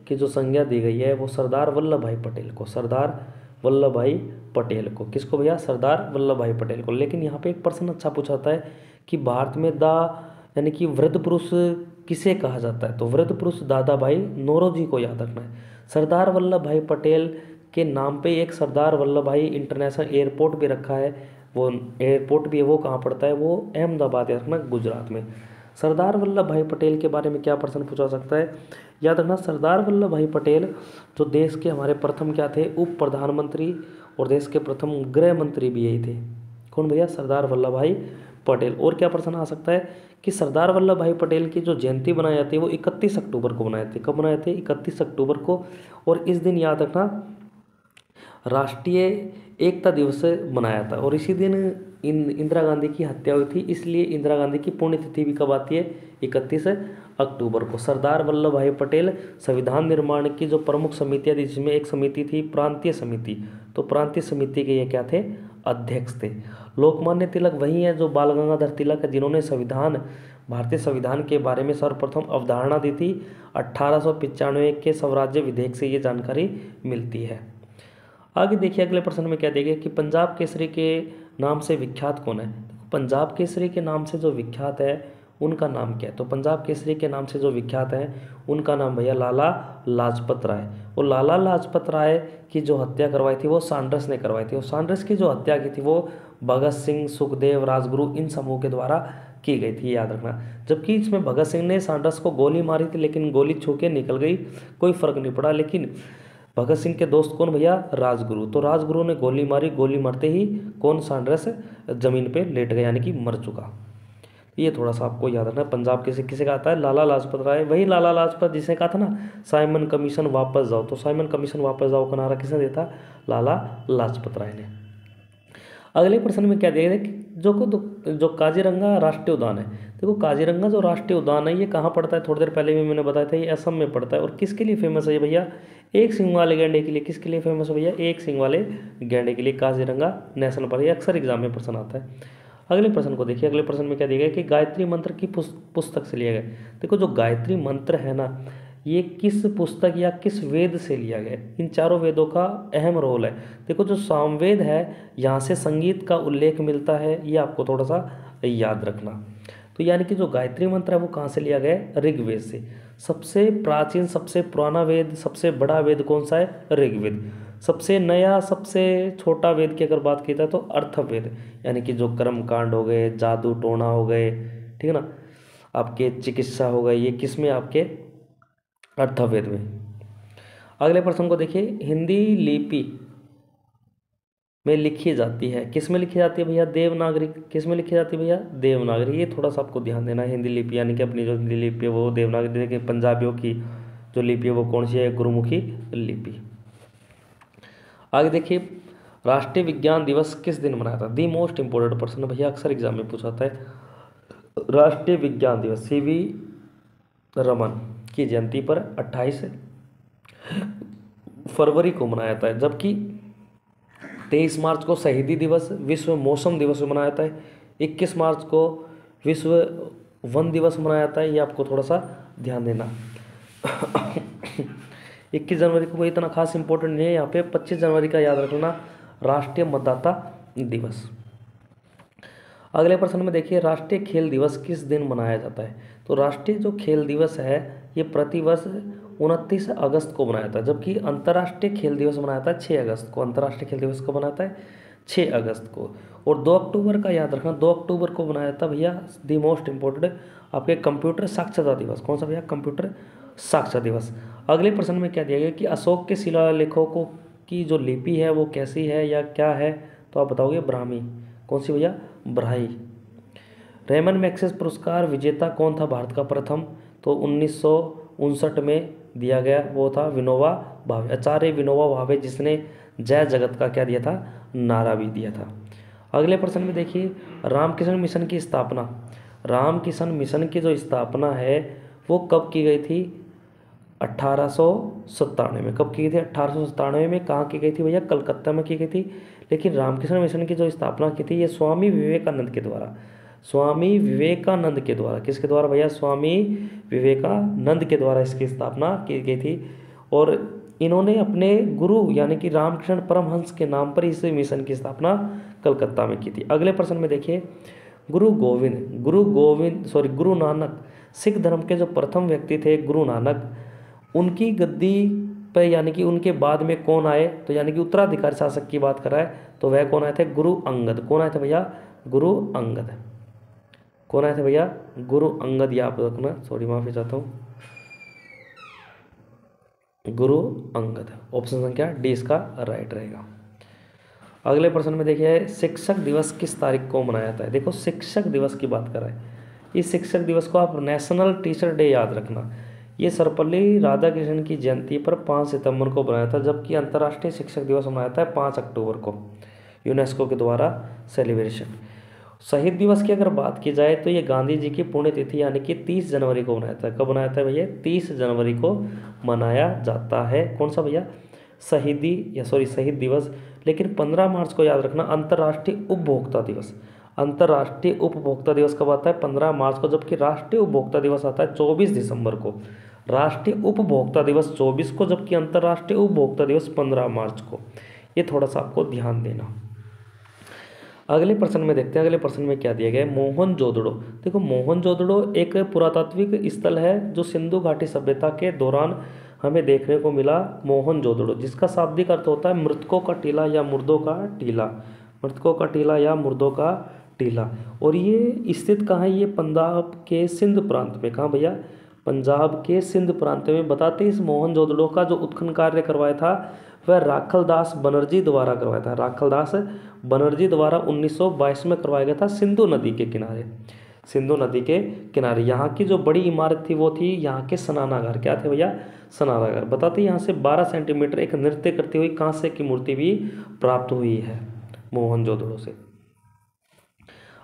की जो संज्ञा दी गई है वो सरदार वल्लभ भाई पटेल को, सरदार वल्लभ भाई पटेल को। किसको भैया, सरदार वल्लभ भाई पटेल को। लेकिन यहाँ पे एक प्रश्न अच्छा पूछा जाता है कि भारत में यानी कि वृद्ध पुरुष किसे कहा जाता है, तो वृद्ध पुरुष दादा भाई नौरोजी को याद रखना है। सरदार वल्लभ भाई पटेल के नाम पे एक सरदार वल्लभ भाई इंटरनेशनल एयरपोर्ट भी रखा है, वो एयरपोर्ट भी है, वो कहाँ पड़ता है, वो अहमदाबाद याद रखना, गुजरात में। सरदार वल्लभ भाई पटेल के बारे में क्या प्रश्न पूछा सकता है, याद रखना सरदार वल्लभ भाई पटेल जो देश के हमारे प्रथम क्या थे, उप प्रधानमंत्री, और देश के प्रथम गृह मंत्री भी यही थे। कौन भैया, सरदार वल्लभ भाई पटेल। और क्या प्रश्न आ सकता है कि सरदार वल्लभ भाई पटेल की जो जयंती बनाई जाती है वो 31 अक्टूबर को बनाए थे। कब बनाए थे, 31 अक्टूबर को। और इस दिन याद रखना राष्ट्रीय एकता दिवस मनाया था। और इसी दिन इंदिरा गांधी की हत्या हुई थी, इसलिए इंदिरा गांधी की पुण्यतिथि भी कब आती है, 31 अक्टूबर को। सरदार वल्लभ भाई पटेल संविधान निर्माण की जो प्रमुख समितियाँ थी, जिसमें एक समिति थी प्रांतीय समिति, तो प्रांतीय समिति के ये क्या थे, अध्यक्ष थे। लोकमान्य तिलक वही है जो बाल गंगाधर तिलक है, जिन्होंने भारतीय संविधान के बारे में सर्वप्रथम अवधारणा दी थी। 1895 के स्वराज्य विधेयक से ये जानकारी मिलती है। आगे देखिए अगले प्रश्न में क्या देंगे कि पंजाब केसरी के नाम से विख्यात कौन है। पंजाब केसरी के नाम से जो विख्यात है उनका नाम क्या है, तो पंजाब केसरी के नाम से जो विख्यात है उनका नाम भैया लाला लाजपत राय। और लाला लाजपत राय की जो हत्या करवाई थी वो सैंडर्स ने करवाई थी। और सैंडर्स की जो हत्या की थी वो भगत सिंह, सुखदेव, राजगुरु इन समूह के द्वारा की गई थी, याद रखना। जबकि इसमें भगत सिंह ने सैंडर्स को गोली मारी थी, लेकिन गोली छू के निकल गई, कोई फर्क नहीं पड़ा। लेकिन भगत सिंह के दोस्त कौन भैया, राजगुरु। तो राजगुरु ने गोली मारी, गोली मारते ही कौन, सैंडर्स जमीन पे लेट गया, यानी कि मर चुका। ये थोड़ा सा आपको याद रखना। पंजाब किसे कहा है, लाला लाजपत राय। वही लाला लाजपत जिसने कहा था ना साइमन कमीशन वापस जाओ, तो साइमन कमीशन वापस जाओ का नारा किसने दिया था, लाला लाजपत राय ने। अगले प्रश्न में क्या दिया है कि जो काजीरंगा राष्ट्रीय उद्यान है, देखो काजीरंगा जो राष्ट्रीय उद्यान है ये कहाँ पड़ता है, थोड़ी देर पहले भी मैंने बताया था, ये असम में पड़ता है। और किसके लिए फेमस है ये भैया, एक सिंग वाले गैंडे के लिए। किसके लिए फेमस है भैया, एक सिंग वाले गैंडे के लिए काजीरंगा नेशनल पार्क। ये अक्सर एग्जाम में प्रश्न आता है। अगले प्रश्न को देखिए, अगले प्रश्न में क्या दिया गया कि गायत्री मंत्र की पुस्तक से लिया गया। देखो जो गायत्री मंत्र है ना, ये किस पुस्तक या किस वेद से लिया गया, इन चारों वेदों का अहम रोल है। देखो जो सामवेद है यहाँ से संगीत का उल्लेख मिलता है, ये आपको थोड़ा सा याद रखना। तो यानी कि जो गायत्री मंत्र है वो कहाँ से लिया गया है, ऋग्वेद से। सबसे प्राचीन, सबसे पुराना वेद, सबसे बड़ा वेद कौन सा है, ऋग्वेद। सबसे नया, सबसे छोटा वेद की अगर बात की जाए तो अर्थवेद, यानी कि जो कर्म कांड हो गए, जादू टोना हो गए, ठीक है ना, आपके चिकित्सा हो गए, ये किस में, आपके अर्थवेद में। अगले प्रश्न को देखिए, हिंदी लिपि में लिखी जाती है, किस में लिखी जाती है भैया, देवनागरी। किस में लिखी जाती है भैया, देवनागरी। ये थोड़ा सा आपको ध्यान देना है, हिंदी लिपि यानी कि अपनी जो हिंदी लिपि है वो देवनागरी। देखिए पंजाबियों की जो लिपि है वो कौन सी है, गुरुमुखी लिपि। आगे देखिए, राष्ट्रीय विज्ञान दिवस किस दिन मनाया था, दी मोस्ट इंपोर्टेंट प्रश्न भैया, अक्सर एग्जाम में पूछा जाता है। राष्ट्रीय विज्ञान दिवस सीवी रमन की जयंती पर 28 फरवरी को मनाया जाता है। जबकि 23 मार्च को शहीदी दिवस, विश्व मौसम दिवस मनाया जाता है। 21 मार्च को विश्व वन दिवस मनाया जाता है, ये आपको थोड़ा सा ध्यान देना। 21 जनवरी को इतना खास इंपॉर्टेंट नहीं है यहाँ पे। 25 जनवरी का याद रखना, राष्ट्रीय मतदाता दिवस। अगले प्रश्न में देखिए, राष्ट्रीय खेल दिवस किस दिन मनाया जाता है। तो राष्ट्रीय जो खेल दिवस है ये प्रतिवर्ष 29 अगस्त को मनाया जाता है। जबकि अंतर्राष्ट्रीय खेल दिवस मनाया जाता है 6 अगस्त को। अंतर्राष्ट्रीय खेल दिवस को मनाता है 6 अगस्त को। और 2 अक्टूबर का याद रखना, 2 अक्टूबर को मनाया जाता है भैया, दी मोस्ट इंपॉर्टेंट आपके कंप्यूटर साक्षरता दिवस। कौन सा भैया, कंप्यूटर साक्षरता दिवस। अगले प्रश्न में क्या दिया गया कि अशोक के शिलालेखों को की जो लिपि है वो कैसी है या क्या है, तो आप बताओगे ब्राह्मी। कौन सी भैया, ब्राह्मी। रेमन मैग्सेस पुरस्कार विजेता कौन था भारत का प्रथम, तो 1959 में दिया गया, वो था विनोबा भावे, आचार्य विनोबा भावे, जिसने जय जगत का क्या दिया था, नारा भी दिया था। अगले प्रश्न में देखिए, रामकृष्ण मिशन की स्थापना, रामकृष्ण मिशन की जो स्थापना है वो कब की गई थी, 1897 में। कब की गई थी, 1897 में। कहाँ की गई थी भैया, कलकत्ता में की गई थी। लेकिन रामकृष्ण मिशन की जो स्थापना की थी ये स्वामी विवेकानंद के द्वारा, स्वामी विवेकानंद के द्वारा, किसके द्वारा भैया, स्वामी विवेकानंद के द्वारा इसकी स्थापना की गई थी। और इन्होंने अपने गुरु यानी कि रामकृष्ण परमहंस के नाम पर इस मिशन की स्थापना कलकत्ता में की थी। अगले प्रश्न में देखिए, गुरु नानक, सिख धर्म के जो प्रथम व्यक्ति थे गुरु नानक, उनकी गद्दी पर यानी कि उनके बाद में कौन आए, तो यानी कि उत्तराधिकारी शासक की बात कर रहा है, तो वह कौन आए थे, गुरु अंगद। कौन आए थे भैया, गुरु अंगद। कौन आए थे भैया, गुरु अंगद, याद रखना, सॉरी माफी चाहता हूँ, गुरु अंगद। ऑप्शन संख्या डी इसका राइट रहेगा। अगले प्रश्न में देखिए, शिक्षक दिवस किस तारीख को मनाया जाता है। देखो शिक्षक दिवस की बात कर रहा है, इस शिक्षक दिवस को आप नेशनल टीचर डे याद रखना। ये सर्वपल्ली राधाकृष्णन की जयंती पर 5 सितंबर को बनाया था, जबकि अंतर्राष्ट्रीय शिक्षक दिवस मनाया था 5 अक्टूबर को, यूनेस्को के द्वारा सेलिब्रेशन। शहीद दिवस की अगर बात की जाए तो ये गांधी जी की पुण्यतिथि यानी कि 30 जनवरी को मनाया था। कब मनाया था भैया, 30 जनवरी को मनाया जाता है। कौन सा भैया, शहीद दिवस। लेकिन 15 मार्च को याद रखना अंतर्राष्ट्रीय उपभोक्ता दिवस। अंतर्राष्ट्रीय उपभोक्ता दिवस कब आता है, 15 मार्च को, जबकि राष्ट्रीय उपभोक्ता दिवस आता है 24 दिसंबर को। राष्ट्रीय उपभोक्ता दिवस 24 को, जबकि अंतर्राष्ट्रीय उपभोक्ता दिवस 15 मार्च को। ये थोड़ा सा आपको ध्यान देना। अगले प्रश्न में देखते हैं, अगले प्रश्न में क्या दिया गया है, मोहनजोदड़ो। देखो मोहनजोदड़ो एक पुरातात्विक स्थल है जो सिंधु घाटी सभ्यता के दौरान हमें देखने को मिला। मोहनजोदड़ो, जिसका शाब्दिक अर्थ होता है मृतकों का टीला या मुर्दों का टीला, मृतकों का टीला या मुर्दों का टीला। और ये स्थित कहाँ है, ये पंजाब के सिंध प्रांत में। कहाँ भैया, पंजाब के सिंध प्रांत में। बताते इस मोहनजोदड़ो का जो उत्खनन कार्य करवाया था वह राखलदास बनर्जी द्वारा करवाया था। राखलदास बनर्जी द्वारा 1922 में करवाया गया था, सिंधु नदी के किनारे। सिंधु नदी के किनारे यहाँ की जो बड़ी इमारत थी वो थी यहाँ के स्नानागार। क्या थे भैया, स्नानागार। बताते यहाँ से 12 सेंटीमीटर एक नृत्य करती हुई कांस्य की मूर्ति भी प्राप्त हुई है मोहनजोदड़ो से।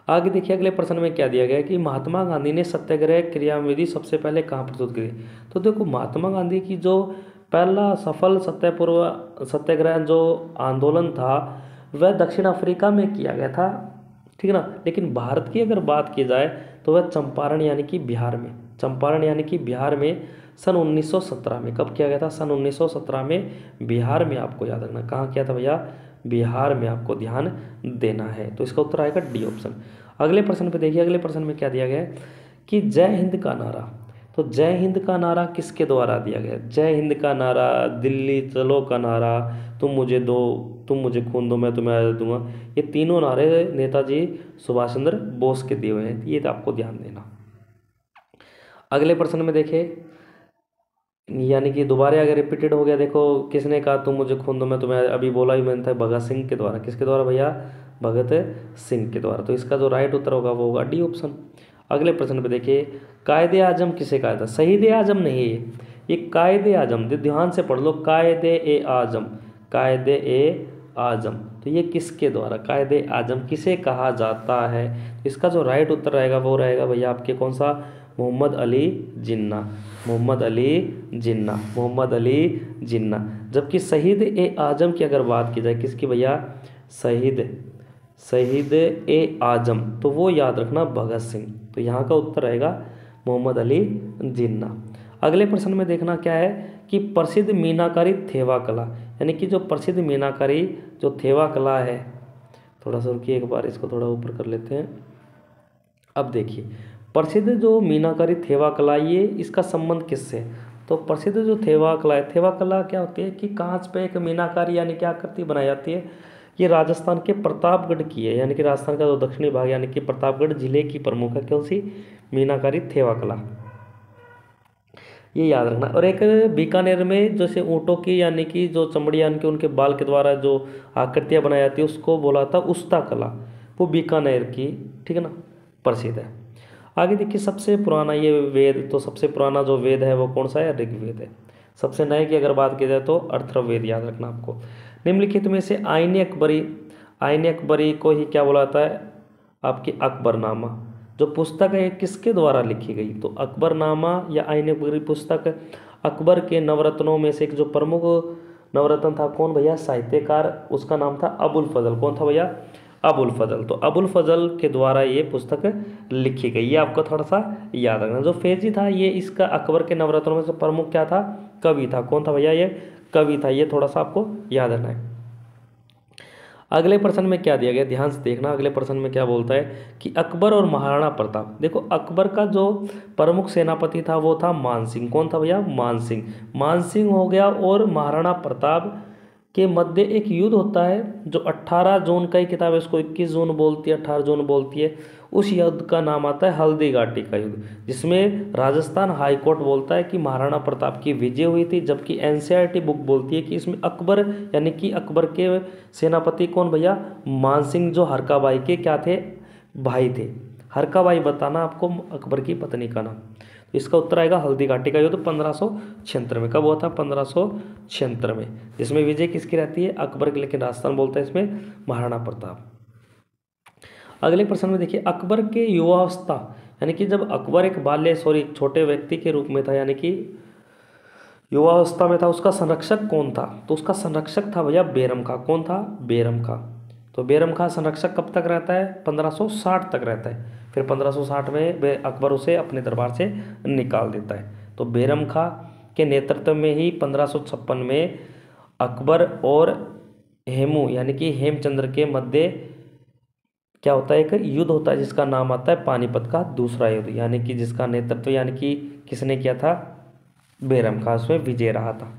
आगे देखिए, अगले प्रश्न में क्या दिया गया है कि महात्मा गांधी ने सत्याग्रह क्रियाविधि सबसे पहले कहाँ प्रस्तुत की। तो देखो महात्मा गांधी की जो पहला सफल सत्याग्रह जो आंदोलन था वह दक्षिण अफ्रीका में किया गया था, ठीक है ना। लेकिन भारत की अगर बात की जाए तो वह चंपारण यानी कि बिहार में, चंपारण यानी कि बिहार में सन 1917 में। कब किया गया था, सन 1917 में बिहार में। आपको याद रखना कहाँ किया था भैया, बिहार में, आपको ध्यान देना है। तो इसका उत्तर आएगा डी ऑप्शन। अगले प्रश्न पे देखिए, अगले प्रश्न में क्या दिया गया है कि जय हिंद का नारा। तो जय हिंद का नारा किसके द्वारा दिया गया, जय हिंद का नारा, दिल्ली चलो का नारा, तुम मुझे दो, तुम मुझे खून दो मैं तुम्हें आज़ादी दूंगा, ये तीनों नारे नेताजी सुभाष चंद्र बोस के दिए हुए हैं। ये तो आपको ध्यान देना। अगले प्रश्न में देखिए, यानी कि दोबारा अगर रिपीटेड हो गया, देखो किसने कहा तुम मुझे खून दो मैं तुम्हें, अभी बोला ही मैंने था भगत सिंह के द्वारा। किसके द्वारा भैया, भगत सिंह के द्वारा। तो इसका जो राइट उत्तर होगा वो होगा डी ऑप्शन। अगले प्रश्न पे देखिए, कायदे आजम किसे कहा था, शहीद आजम नहीं है ये कायदे आजम, ध्यान से पढ़ लो, कायदे ए आजम, कायदे ए आजम। तो ये किसके द्वारा, कायदे आजम किसे कहा जाता है। इसका जो राइट उत्तर रहेगा वो रहेगा भैया आपके कौन सा, मोहम्मद अली जिन्ना, मोहम्मद अली जिन्ना, मोहम्मद अली जिन्ना। जबकि शहीद ए आजम की अगर बात की जाए, किसकी भैया, शहीद ए आजम, तो वो याद रखना भगत सिंह। तो यहाँ का उत्तर रहेगा मोहम्मद अली जिन्ना। अगले प्रश्न में देखना क्या है कि प्रसिद्ध मीनाकारी थेवा कला, यानी कि जो प्रसिद्ध मीनाकारी जो थेवा कला है, थोड़ा सा रुकिए एक बार इसको थोड़ा ऊपर कर लेते हैं। अब देखिए प्रसिद्ध जो मीनाकारी थेवा कला, ये इसका संबंध किससे। तो प्रसिद्ध जो थेवा कला है, थेवा कला क्या होती है कि कांच पे एक मीनाकारी यानी क्या आकृति बनाई जाती है। ये राजस्थान के प्रतापगढ़ की है, यानी कि राजस्थान का जो दक्षिणी भाग यानी कि प्रतापगढ़ जिले की प्रमुख है कौन सी, मीनाकारी थेवा कला, ये याद रखना। और एक बीकानेर में जैसे ऊँटों की यानी कि जो चमड़ी यानी कि उनके बाल के द्वारा जो आकृतियाँ बनाई जाती है उसको बोला था उस्ता कला, वो बीकानेर की, ठीक है ना, प्रसिद्ध है। आगे देखिए सबसे पुराना ये वेद, तो सबसे पुराना जो वेद है वो कौन सा है, ऋग्वेद है। सबसे नए की अगर बात की जाए तो अथर्ववेद याद रखना आपको। निम्नलिखित में से आईने अकबरी को ही क्या बोला जाता है, आपकी अकबरनामा जो पुस्तक है किसके द्वारा लिखी गई। तो अकबरनामा या आईने अकबरी पुस्तक अकबर के नवरत्नों में से एक जो प्रमुख नवरत्न था कौन भैया, साहित्यकार, उसका नाम था अबुल फजल। कौन था भैया, अबुल फजल। तो अबुल फजल के द्वारा ये पुस्तक लिखी गई, ये आपको थोड़ा सा याद रखना। जो फेजी था ये इसका अकबर के नवरत्नों में से प्रमुख क्या था, कवि था। कौन था भैया, ये कवि था, ये थोड़ा सा आपको याद रखना है। अगले प्रश्न में क्या दिया गया, ध्यान से देखना। अगले प्रश्न में क्या बोलता है कि अकबर और महाराणा प्रताप। देखो अकबर का जो प्रमुख सेनापति था वो था मान सिंह। कौन था भैया, मान सिंह। मान सिंह हो गया और महाराणा प्रताप के मध्य एक युद्ध होता है जो 18 जून का ही किताब है, इसको 21 जून बोलती है, 18 जून बोलती है। उस युद्ध का नाम आता है हल्दी घाटी का युद्ध, जिसमें राजस्थान हाई कोर्ट बोलता है कि महाराणा प्रताप की विजय हुई थी, जबकि एनसीईआरटी बुक बोलती है कि इसमें अकबर यानी कि अकबर के सेनापति कौन भैया, मान सिंह, जो हरकाबाई के क्या थे, भाई थे। हरकाबाई बताना आपको अकबर की पत्नी का नाम। तो इसका उत्तर आएगा हल्दी घाटी का युद्ध 1576 में। कब हुआ था, 1576 में, जिसमें विजय किसकी रहती है, अकबर की, लेकिन राजस्थान बोलता है इसमें महाराणा प्रताप। अगले प्रश्न में देखिए, अकबर के युवावस्था यानी कि जब अकबर एक छोटे व्यक्ति के रूप में था, यानी कि युवावस्था में था, उसका संरक्षक कौन था, तो उसका संरक्षक था भैया बेरम खां। कौन था, बेरम खां। तो बेरम खां संरक्षक कब तक रहता है, 1560 तक रहता है। फिर 1560 में अकबर उसे अपने दरबार से निकाल देता है। तो बेरम खां के नेतृत्व में ही 1556 में अकबर और हेमू यानी कि हेमचंद्र के मध्य क्या होता है, एक युद्ध होता है जिसका नाम आता है पानीपत का दूसरा युद्ध, यानी कि जिसका नेतृत्व यानी कि किसने किया था, बेरम खां, उसमें विजय रहा था।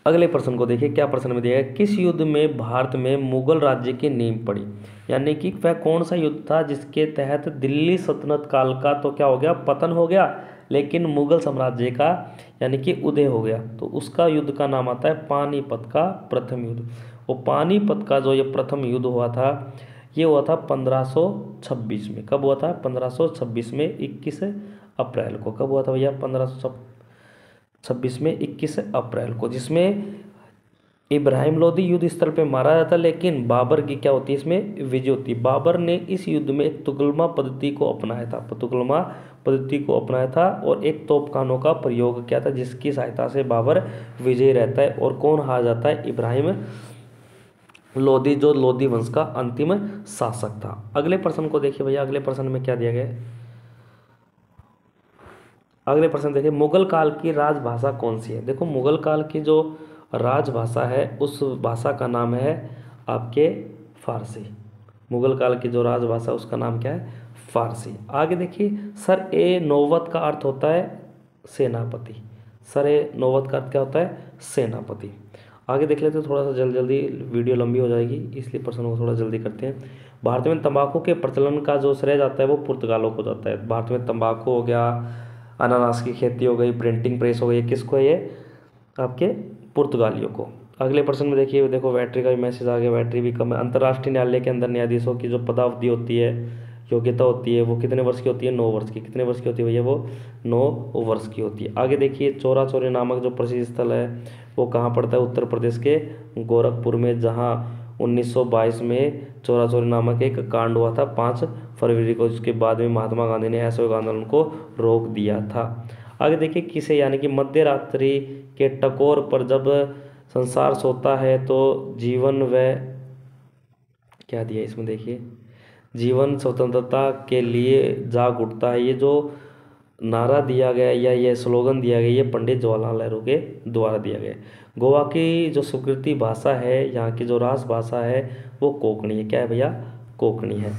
अगले प्रश्न को देखिए, क्या प्रश्न में दिया है, किस युद्ध में भारत में मुगल राज्य की नींव पड़ी, यानी कि वह कौन सा युद्ध था जिसके तहत दिल्ली सल्तनत काल का तो क्या हो गया, पतन हो गया, लेकिन मुगल साम्राज्य का यानी कि उदय हो गया। तो उसका युद्ध का नाम आता है पानीपत का प्रथम युद्ध। वो पानीपत का जो ये प्रथम युद्ध हुआ था, ये हुआ था 1526 में। कब हुआ था, 1526 में 21 अप्रैल को। कब हुआ था भैया, 1526 में 21 अप्रैल को, जिसमें इब्राहिम लोदी युद्ध स्थल पे मारा जाता, लेकिन बाबर की क्या होती है, इसमें विजय होती। बाबर ने इस युद्ध में एक तुगलमा पद्धति को अपनाया था, तुगलमा पद्धति को अपनाया था, और एक तोपखानों का प्रयोग किया था, जिसकी सहायता से बाबर विजय रहता है। और कौन हार जाता है, इब्राहिम लोदी, जो लोदी वंश का अंतिम शासक था। अगले प्रश्न को देखिए भैया, अगले प्रश्न में क्या दिया गया है। अगले प्रश्न देखिए, मुगल काल की राजभाषा कौन सी है। देखो मुगल काल की जो राजभाषा है उस भाषा का नाम है आपके फारसी। मुगल काल की जो राजभाषा उसका नाम क्या है, फारसी। आगे देखिए, सर ए नौबत का अर्थ होता है सेनापति। सर ए नौबत का अर्थ क्या होता है, सेनापति। आगे देख लेते हैं, थोड़ा सा जल्दी वीडियो लंबी हो जाएगी इसलिए प्रश्न को थोड़ा जल्दी करते हैं। भारत में तंबाकू के प्रचलन का जो श्रेय जाता है वो पुर्तगालों को जाता है। भारत में तंबाकू हो गया, अनानास की खेती हो गई, प्रिंटिंग प्रेस हो गई, किसको है ये, आपके पुर्तगालियों को। अगले प्रश्न में देखिए, देखो बैटरी का भी मैसेज आ गया, बैटरी भी कम है। अंतर्राष्ट्रीय न्यायालय के अंदर न्यायाधीशों की जो पदावधि होती है, योग्यता होती है, वो कितने वर्ष की होती है, 9 वर्ष की। कितने वर्ष की होती है भैया, वो 9 वर्ष की होती है। आगे देखिए, चौरा चौरी नामक जो प्रसिद्ध स्थल है वो कहाँ पड़ता है, उत्तर प्रदेश के गोरखपुर में, जहाँ 1922 में चौरा चौरी नामक एक कांड हुआ था 5 फरवरी को, जिसके बाद में महात्मा गांधी ने असहयोग आंदोलन को रोक दिया था। आगे देखिए, किसे यानी कि मध्य रात्रि के टकोर पर जब संसार सोता है तो जीवन व क्या दिया इसमें देखिए, जीवन स्वतंत्रता के लिए जाग उठता है। ये जो नारा दिया गया या ये स्लोगन दिया गया, ये पंडित जवाहरलाल नेहरू के द्वारा दिया गया। गोवा की जो स्वीकृति भाषा है, यहाँ की जो राजभाषा है वो कोंकणी है। क्या है भैया, कोंकणी है।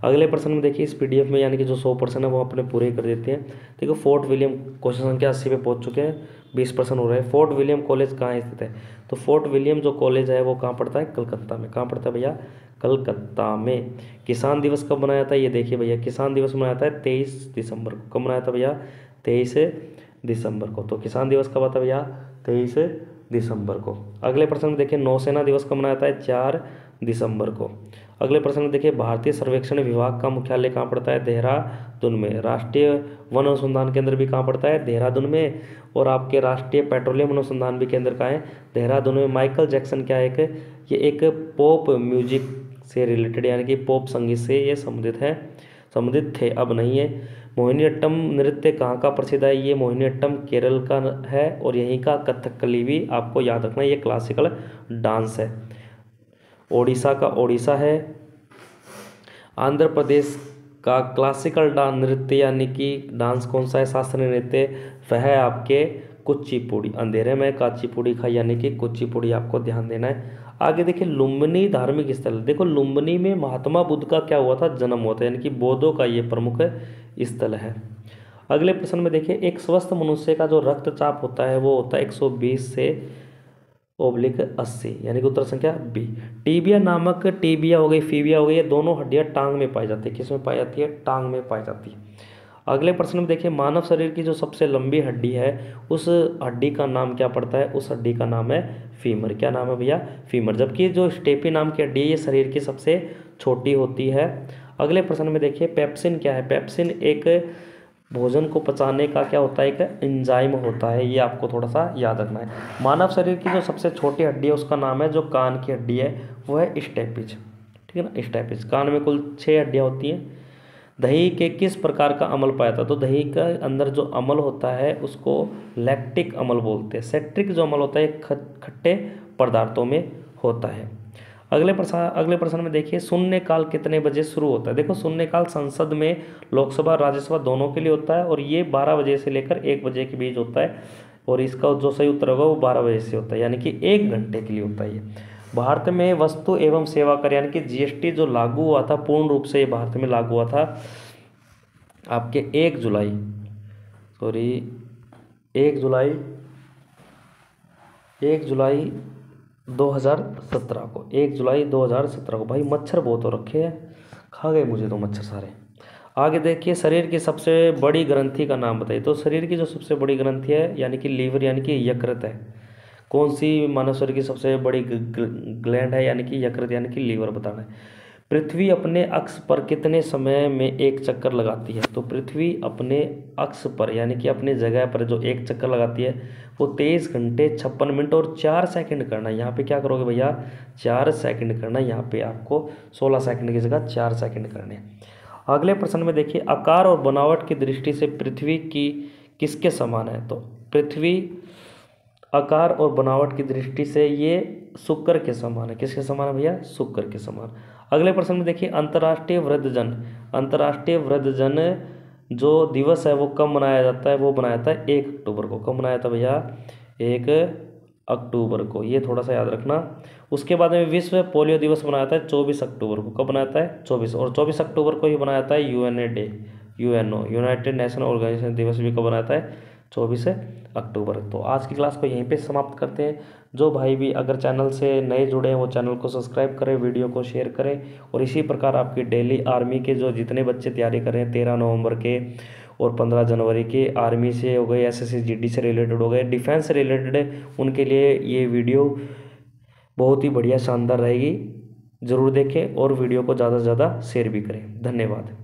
अगले प्रश्न में देखिए, इस पीडीएफ में यानी कि जो 100% है वो अपने पूरे कर देते हैं। देखो फोर्ट विलियम, क्वेश्चन संख्या 80 पे पहुंच चुके हैं, 20% हो रहे हैं। फोर्ट विलियम कॉलेज कहाँ स्थित है, तो फोर्ट विलियम जो कॉलेज है वो कहाँ पड़ता है, कलकत्ता में। कहाँ पड़ता है भैया, कलकत्ता में। किसान दिवस कब मनाया था, ये देखिए भैया, किसान दिवस मनाया था 23 दिसंबर को। कब मनाया था भैया, 23 दिसंबर को। तो किसान दिवस कब आता है भैया, 23 दिसंबर को। अगले प्रश्न में देखिए, नौसेना दिवस कब मनाया था, 4 दिसंबर को। अगले प्रश्न में देखिए, भारतीय सर्वेक्षण विभाग का मुख्यालय कहाँ पड़ता है, देहरादून में। राष्ट्रीय वन अनुसंधान केंद्र भी कहाँ पड़ता है, देहरादून में। और आपके राष्ट्रीय पेट्रोलियम अनुसंधान भी केंद्र कहाँ है, देहरादून में। माइकल जैक्सन क्या है, ये एक पॉप म्यूजिक से रिलेटेड यानी कि पॉप संगीत से ये संबंधित है। संबंधित थे, अब नहीं है। मोहिनीअट्टम नृत्य कहाँ का प्रसिद्ध है? ये मोहिनीअट्टम केरल का है और यहीं का कथकली भी आपको याद रखना है, ये क्लासिकल डांस है। ओडिशा का ओडिशा है। आंध्र प्रदेश का क्लासिकल डांस नृत्य यानी कि डांस कौन सा है? शास्त्रीय नृत्य, वह है आपके कुचिपुड़ी। अंधेरे में काचीपुड़ी खाई यानी कि कुचिपुड़ी, आपको ध्यान देना है। आगे देखिए लुम्बिनी धार्मिक स्थल। देखो लुम्बिनी में महात्मा बुद्ध का क्या हुआ था? जन्म हुआ था, यानी कि बौद्धों का ये प्रमुख स्थल है। अगले प्रश्न में देखिए एक स्वस्थ मनुष्य का जो रक्तचाप होता है वो होता है 120 से /80, यानी कि उत्तर संख्या बी। टीबिया नामक, टीबिया हो गई, फीबिया हो गई, ये दोनों हड्डियां टांग में पाई जाती है। किस में पाई जाती है? टांग में पाई जाती है। अगले प्रश्न में देखिए मानव शरीर की जो सबसे लंबी हड्डी है उस हड्डी का नाम क्या पड़ता है? उस हड्डी का नाम है फीमर। क्या नाम है भैया? फीमर। जबकि जो स्टेपी नाम की हड्डी है ये शरीर की सबसे छोटी होती है। अगले प्रश्न में देखिए पेप्सिन क्या है? पेप्सिन एक भोजन को पचाने का क्या होता है? एक एंजाइम होता है, ये आपको थोड़ा सा याद रखना है। मानव शरीर की जो सबसे छोटी हड्डी है उसका नाम है, जो कान की हड्डी है वो है स्टेपिज, ठीक है ना, स्टेपिज। कान में कुल 6 हड्डियाँ होती हैं। दही के किस प्रकार का अम्ल पाया था? तो दही का अंदर जो अम्ल होता है उसको लैक्टिक अम्ल बोलते हैं। सेट्रिक जो अम्ल होता है खट्टे पदार्थों में होता है। अगले प्रश्न में देखिए शून्यकाल कितने बजे शुरू होता है? देखो शून्यकाल संसद में लोकसभा राज्यसभा दोनों के लिए होता है और ये 12 बजे से लेकर 1 बजे के बीच होता है और इसका जो सही उत्तर होगा वो 12 बजे से होता है, यानी कि 1 घंटे के लिए होता है ये। भारत में वस्तु एवं सेवा कर यानी कि जीएसटी जो लागू हुआ था पूर्ण रूप से ये भारत में लागू हुआ था आपके 1 जुलाई 2017 को, 1 जुलाई 2017 को। भाई मच्छर बहुत हो रखे हैं, खा गए मुझे तो मच्छर सारे। आगे देखिए शरीर की सबसे बड़ी ग्रंथि का नाम बताइए। तो शरीर की जो सबसे बड़ी ग्रंथि है यानी कि लीवर यानी कि यकृत है। कौन सी मानव शरीर की सबसे बड़ी ग्लैंड है? यानी कि यकृत यानी कि लीवर बताना है। पृथ्वी अपने अक्ष पर कितने समय में एक चक्कर लगाती है? तो पृथ्वी अपने अक्ष पर यानी कि अपनी जगह पर जो एक चक्कर लगाती है वो 23 घंटे 56 मिनट और 4 सेकंड करना है। यहाँ पे क्या करोगे भैया? 4 सेकंड करना है। यहाँ पे आपको 16 सेकंड की जगह 4 सेकंड करने हैं। अगले प्रश्न में देखिए आकार और बनावट की दृष्टि से पृथ्वी की किसके समान है? तो पृथ्वी आकार और बनावट की दृष्टि से ये शुक्र के समान है। किसके समान है भैया? शुक्र के समान। अगले प्रश्न में देखिए अंतर्राष्ट्रीय वृद्धजन जो दिवस है वो कब मनाया जाता है? वो मनाया जाता है 1 अक्टूबर को। कब मनाया था भैया? 1 अक्टूबर को, ये थोड़ा सा याद रखना। उसके बाद में विश्व पोलियो दिवस मनाया जाता है 24 अक्टूबर को। कब मनाया जाता है? 24। और 24 अक्टूबर को ही मनाया जाता है यूएनओ यूनाइटेड नेशन ऑर्गेनाइजेशन दिवस भी कब मनाता है? 24 अक्टूबर। तो आज की क्लास को यहीं पे समाप्त करते हैं। जो भाई भी अगर चैनल से नए जुड़े हैं वो चैनल को सब्सक्राइब करें, वीडियो को शेयर करें और इसी प्रकार आपकी डेली आर्मी के जो जितने बच्चे तैयारी कर रहे हैं 13 नवंबर के और 15 जनवरी के, आर्मी से हो गए, एसएससी जीडी से रिलेटेड हो गए, डिफेंस से रिलेटेड, उनके लिए ये वीडियो बहुत ही बढ़िया शानदार रहेगी। ज़रूर देखें और वीडियो को ज़्यादा से ज़्यादा शेयर भी करें। धन्यवाद।